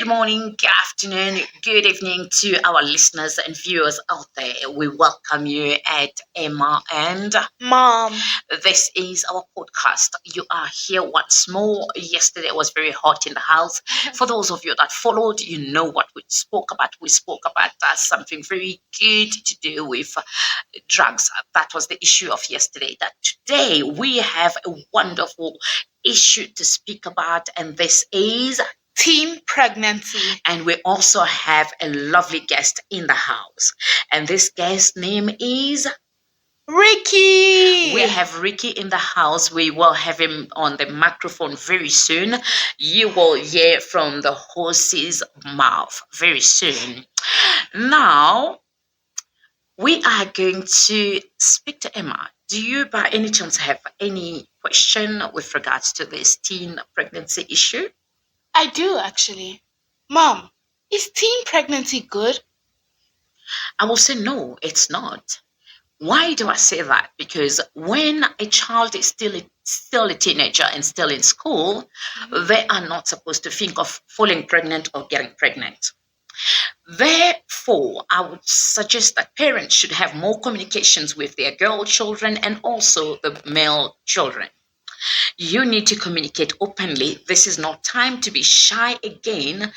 Good morning, good afternoon, good evening to our listeners and viewers out there. We welcome you at Emma and Mom. this is our podcast. You are here once more. Yesterday was very hot in the house. For those of you that followed, you know what we spoke about. We spoke about something very good to do with drugs. That was the issue of yesterday. That today we have a wonderful issue to speak about, and this is Teen pregnancy. and we also have a lovely guest in the house. And this guest name is Ricky. we have Ricky in the house. We will have him on the microphone very soon. You will hear from the horse's mouth very soon. Now, we are going to speak to Emma. Do you, by any chance, have any question with regards to this teen pregnancy issue? I do actually. Mom, is teen pregnancy good? I will say no, it's not. Why do I say that? Because when a child is still a teenager and still in school, they are not supposed to think of falling pregnant or getting pregnant. Therefore, I would suggest that parents should have more communications with their girl children and also the male children. You need to communicate openly. This is not time to be shy again,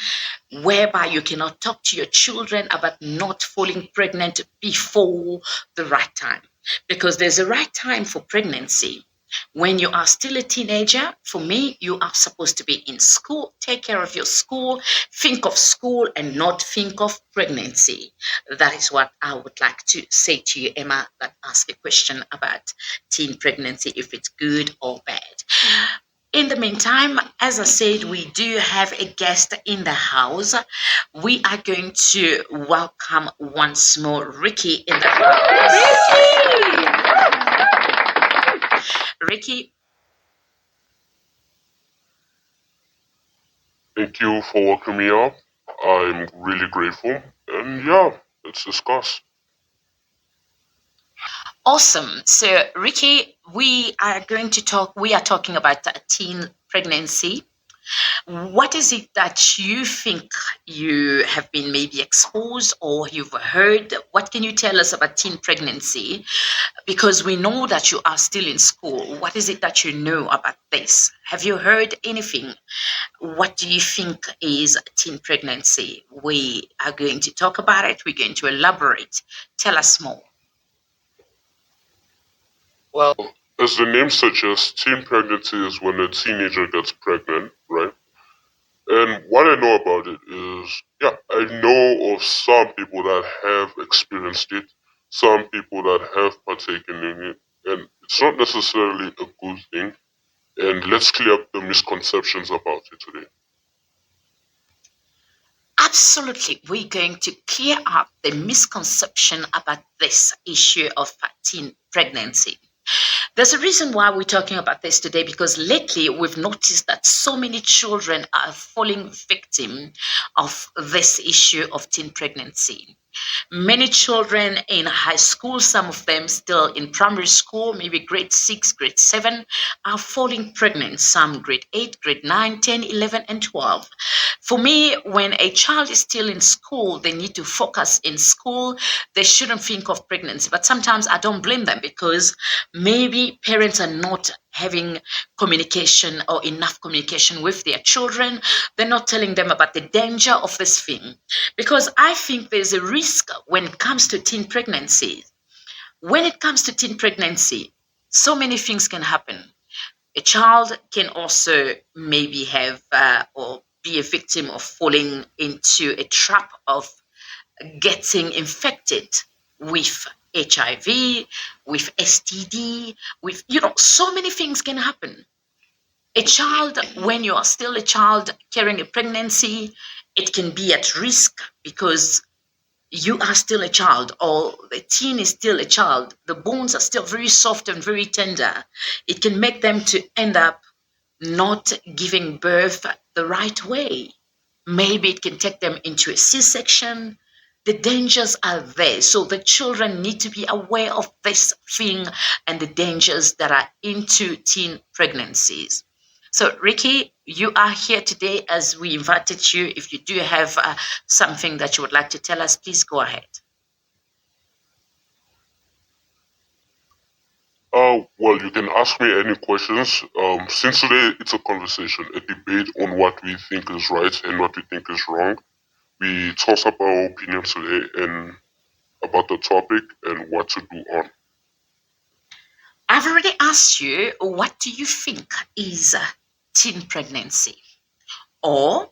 whereby you cannot talk to your children about not falling pregnant before the right time. Because there's a right time for pregnancy. When you are still a teenager, for me, you are supposed to be in school. Take care of your school. Think of school and not think of pregnancy. That is what I would like to say to you, Emma, that asked a question about teen pregnancy, if it's good or bad. In the meantime, as I said, we do have a guest in the house. We are going to welcome once more Ricky in the house. Ricky, Thank you for welcoming me up. I'm really grateful. And yeah, let's discuss. awesome. So, Ricky, we are talking about teen pregnancy. What is it that you think you have been maybe exposed or you've heard? What can you tell us about teen pregnancy? Because we know that you are still in school. What is it that you know about this? Have you heard anything? What do you think is teen pregnancy? We are going to talk about it. We're going to elaborate. Tell us more. Well, as the name suggests, teen pregnancy is when a teenager gets pregnant, right? And what I know about it is, yeah, I know of some people that have experienced it, some people that have partaken in it, and it's not necessarily a good thing. And let's clear up the misconceptions about it today. Absolutely. We're going to clear up the misconception about this issue of teen pregnancy. There's a reason why we're talking about this today because lately we've noticed that so many children are falling victim of this issue of teen pregnancy. Many children in high school, some of them still in primary school, maybe grade 6, grade 7, are falling pregnant. Some grade 8, grade 9, 10, 11, and 12. For me, when a child is still in school, they need to focus in school. They shouldn't think of pregnancy. But sometimes I don't blame them because maybe parents are not having communication or enough communication with their children. They're not telling them about the danger of this thing. Because I think there's a risk when it comes to teen pregnancy. When it comes to teen pregnancy, so many things can happen. A child can also maybe have or be a victim of falling into a trap of getting infected with HIV, with STD, with, so many things can happen. A child, when you are still a child carrying a pregnancy, it can be at risk because you are still a child or the teen is still a child. The bones are still very soft and very tender. It can make them to end up not giving birth the right way. Maybe it can take them into a C-section. The dangers are there. So the children need to be aware of this thing and the dangers that are into teen pregnancies. So, Ricky, you are here today as we invited you. If you do have something that you would like to tell us, please go ahead. Well, you can ask me any questions. Since today it's a conversation, a debate on what we think is right and what we think is wrong. We toss up our opinions today and about the topic and what to do on. I've already asked you, what do you think is teen pregnancy? Or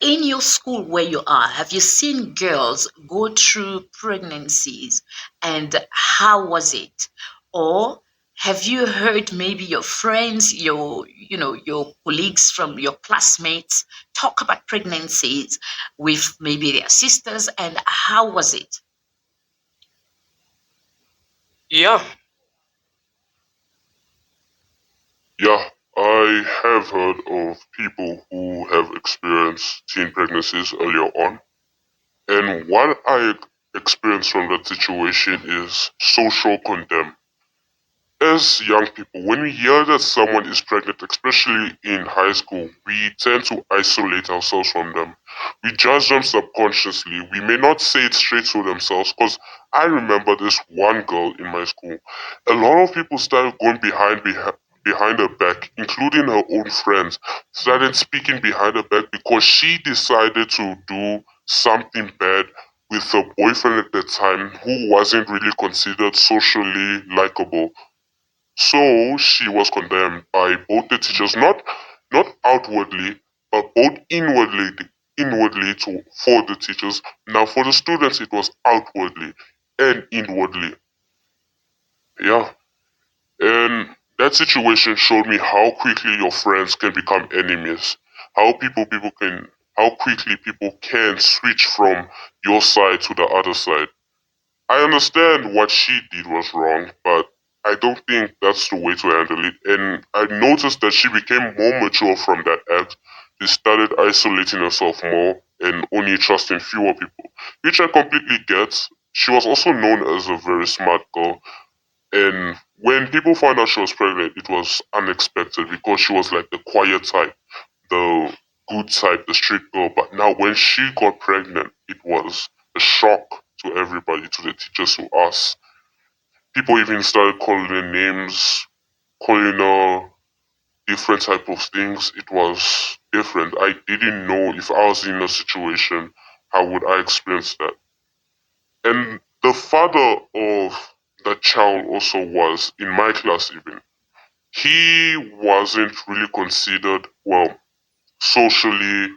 in your school where you are, have you seen girls go through pregnancies and how was it? Or have you heard maybe your friends, your colleagues from your classmates talk about pregnancies with maybe their sisters and how was it? Yeah. Yeah, I have heard of people who have experienced teen pregnancies earlier on. And what I experienced from that situation is social condemn. As young people, when we hear that someone is pregnant, especially in high school, we tend to isolate ourselves from them. We judge them subconsciously. We may not say it straight to themselves because I remember this one girl in my school. A lot of people started going behind her back, including her own friends, started speaking behind her back because she decided to do something bad with her boyfriend at the time who wasn't really considered socially likable. So she was condemned by both the teachers, not outwardly, but both inwardly to for the teachers. Now for the students it was outwardly and inwardly. Yeah. And that situation showed me how quickly your friends can become enemies. How how quickly people can switch from your side to the other side. I understand what she did was wrong, but I don't think that's the way to handle it. And I noticed that she became more mature from that act. She started isolating herself more and only trusting fewer people, which I completely get. She was also known as a very smart girl. And when people found out she was pregnant, it was unexpected because she was like the quiet type, the good type, the strict girl. But now when she got pregnant, it was a shock to everybody, to the teachers, to us. People even started calling her names, calling her different type of things. It was different. I didn't know if I was in a situation, how would I experience that? And the father of the child also was in my class even. He wasn't really considered, well, socially,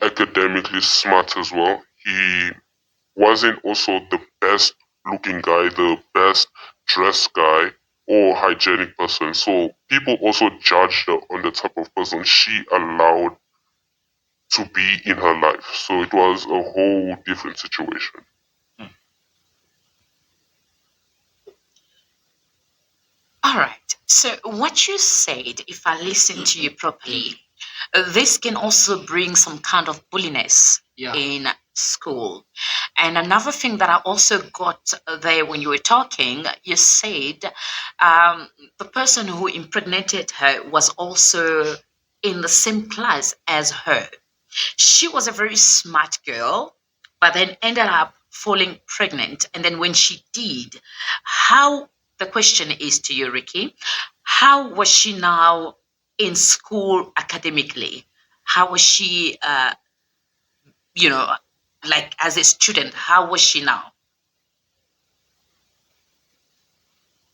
academically smart as well. He wasn't also the best looking guy, the best dressed guy, or hygienic person. So people also judged her on the type of person she allowed to be in her life. So it was a whole different situation. All right. So, what you said, if I listen to you properly, this can also bring some kind of bulliness in school. And another thing that I also got there when you were talking, you said the person who impregnated her was also in the same class as her. She was a very smart girl, but then ended up falling pregnant. And then when she did, how the question is to you, Ricky, how was she now in school academically? How was she, you know, like as a student, how was she now?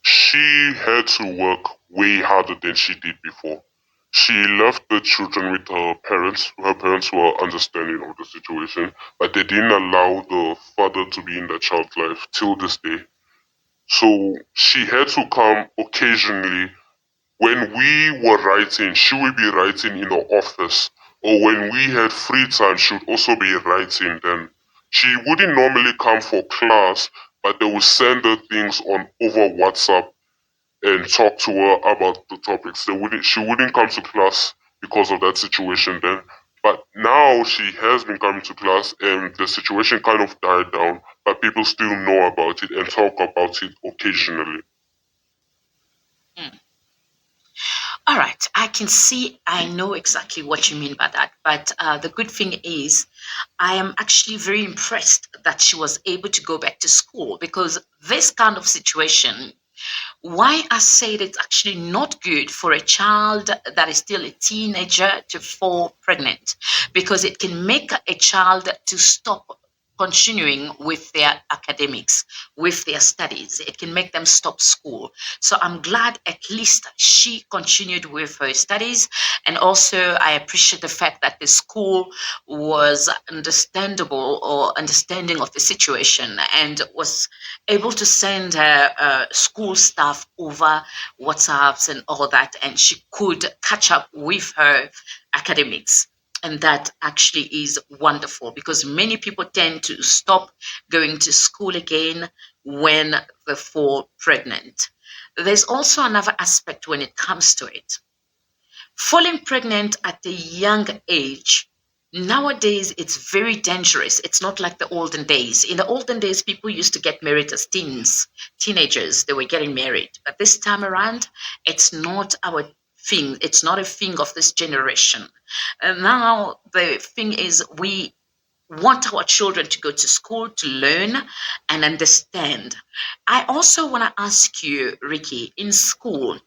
She had to work way harder than she did before. She left the children with her parents. Her parents were understanding of the situation, but they didn't allow the father to be in the child's life till this day. So she had to come occasionally. When we were writing, she would be writing in the office. Or when we had free time, she would also be writing then. She wouldn't normally come for class, but they would send her things on over WhatsApp and talk to her about the topics. She wouldn't come to class because of that situation then. But now she has been coming to class and the situation kind of died down, but people still know about it and talk about it occasionally. Hmm. All right, I can see, I know exactly what you mean by that. But the good thing is, I am actually very impressed that she was able to go back to school because this kind of situation, why I said it's actually not good for a child that is still a teenager to fall pregnant because it can make a child to stop continuing with their academics, with their studies. It can make them stop school. So I'm glad at least she continued with her studies. And also, I appreciate the fact that the school was understandable or understanding of the situation and was able to send her school staff over WhatsApps and all that, and she could catch up with her academics. And that actually is wonderful because many people tend to stop going to school again when they fall pregnant. There's also another aspect when it comes to it. Falling pregnant at a young age, nowadays it's very dangerous. It's not like the olden days. In the olden days, people used to get married as teens, teenagers, they were getting married. But this time around, it's not our thing. It's not a thing of this generation. And now the thing is, we want our children to go to school to learn and understand. I also want to ask you, Ricky, in school,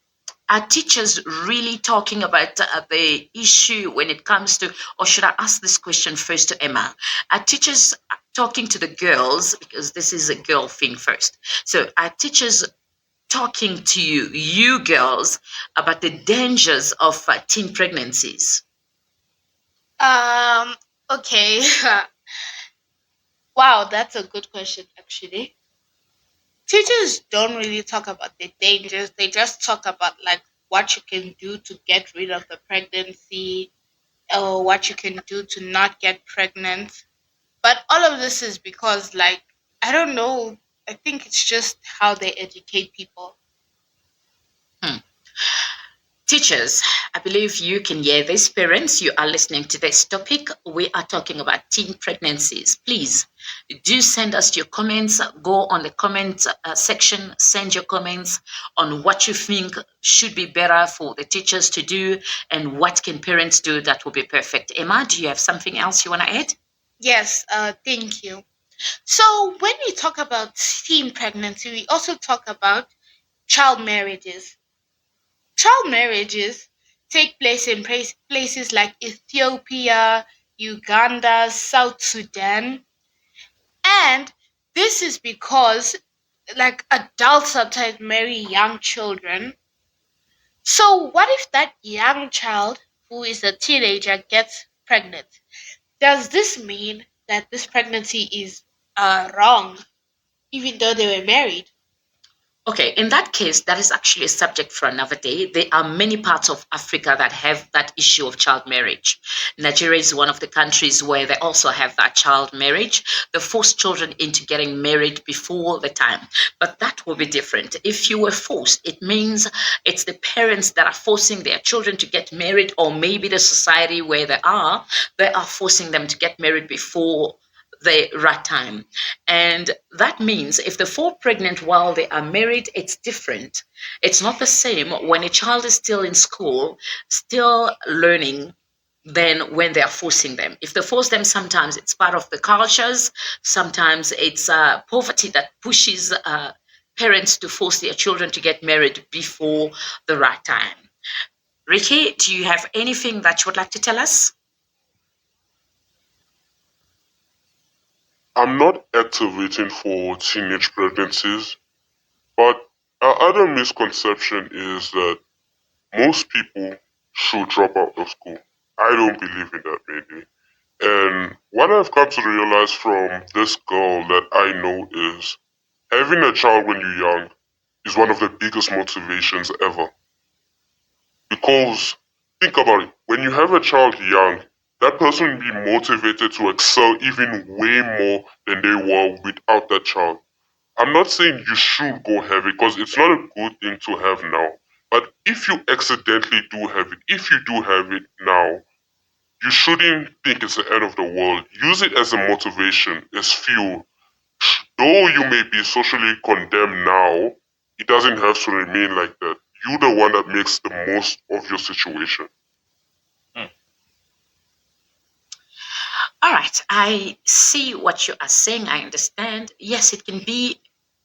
are teachers really talking about the issue when it comes to, or should I ask this question first to Emma? Are teachers talking to the girls, because this is a girl thing first? So, are teachers talking to you girls, about the dangers of teen pregnancies? Um, okay. Wow, that's a good question, actually. Teachers don't really talk about the dangers. They just talk about like what you can do to get rid of the pregnancy or what you can do to not get pregnant. But all of this is because like I don't know, I think it's just how they educate people. Hmm. Teachers, I believe you can hear this. Parents, you are listening to this topic. We are talking about teen pregnancies. Please do send us your comments. Go on the comment section, send your comments on what you think should be better for the teachers to do and what can parents do that will be perfect. Emma, do you have something else you want to add? Yes, thank you. So when we talk about teen pregnancy, we also talk about child marriages. Child marriages take place in places like Ethiopia, Uganda, South Sudan, and this is because like adults sometimes marry young children. So what if that young child who is a teenager gets pregnant? Does this mean that this pregnancy is wrong, even though they were married? Okay, in that case, that is actually a subject for another day. There are many parts of Africa that have that issue of child marriage. Nigeria is one of the countries where they also have that child marriage. They force children into getting married before the time. But that will be different. If you were forced, it means it's the parents that are forcing their children to get married, or maybe the society where they are forcing them to get married before the right time. And that means if they fall pregnant while they are married, it's different. It's not the same when a child is still in school, still learning, than when they are forcing them. If they force them, sometimes it's part of the cultures, sometimes it's poverty that pushes parents to force their children to get married before the right time. Ricky, do you have anything that you would like to tell us? I'm not activating for teenage pregnancies, but our other misconception is that most people should drop out of school. I don't believe in that, maybe. And what I've come to realize from this girl that I know is having a child when you're young is one of the biggest motivations ever. Because think about it, when you have a child young, that person will be motivated to excel even way more than they were without that child. I'm not saying you should go have it because it's not a good thing to have now. But if you accidentally do have it, if you do have it now, you shouldn't think it's the end of the world. Use it as a motivation, as fuel. Though you may be socially condemned now, it doesn't have to remain like that. you're the one that makes the most of your situation. All right, I see what you are saying. I understand. Yes, it can be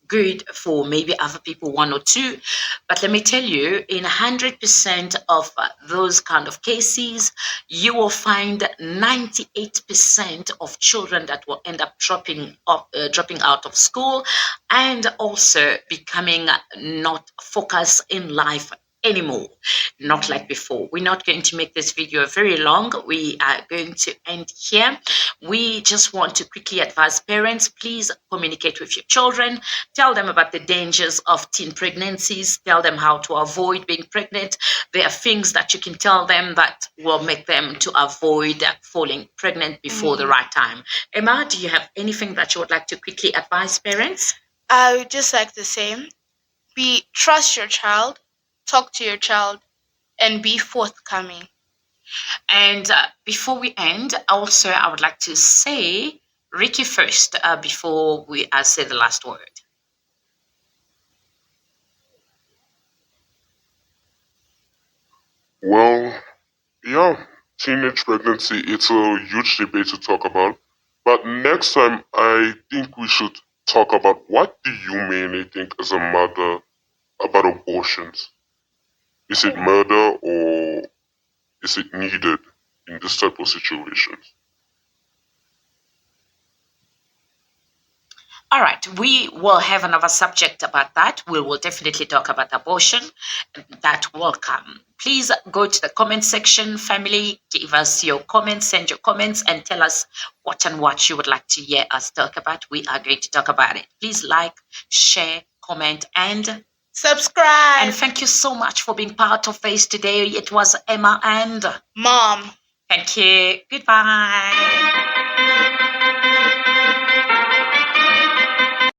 good for maybe other people, one or two, but let me tell you, in 100% of those kind of cases, you will find 98% of children that will end up dropping out of school and also becoming not focused in life anymore, not like before. We're not going to make this video very long. We are going to end here. We just want to quickly advise parents, please communicate with your children. Tell them about the dangers of teen pregnancies. Tell them how to avoid being pregnant. There are things that you can tell them that will make them to avoid falling pregnant before the right time. Emma, do you have anything that you would like to quickly advise parents? I would just like to say, trust your child, talk to your child, and be forthcoming. And before we end, also, I would like to say Ricky first before we say the last word. Well, yeah, teenage pregnancy, it's a huge debate to talk about. But next time, I think we should talk about what do you mainly think as a mother about abortions? Is it murder or is it needed in this type of situations? All right, we will have another subject about that. We will definitely talk about abortion. That will come. Please go to the comment section, family. Give us your comments, send your comments, and tell us what you would like to hear us talk about. We are going to talk about it. Please like, share, comment, and subscribe. And thank you so much for being part of this today. It was Emma and Mom. Thank you. Goodbye.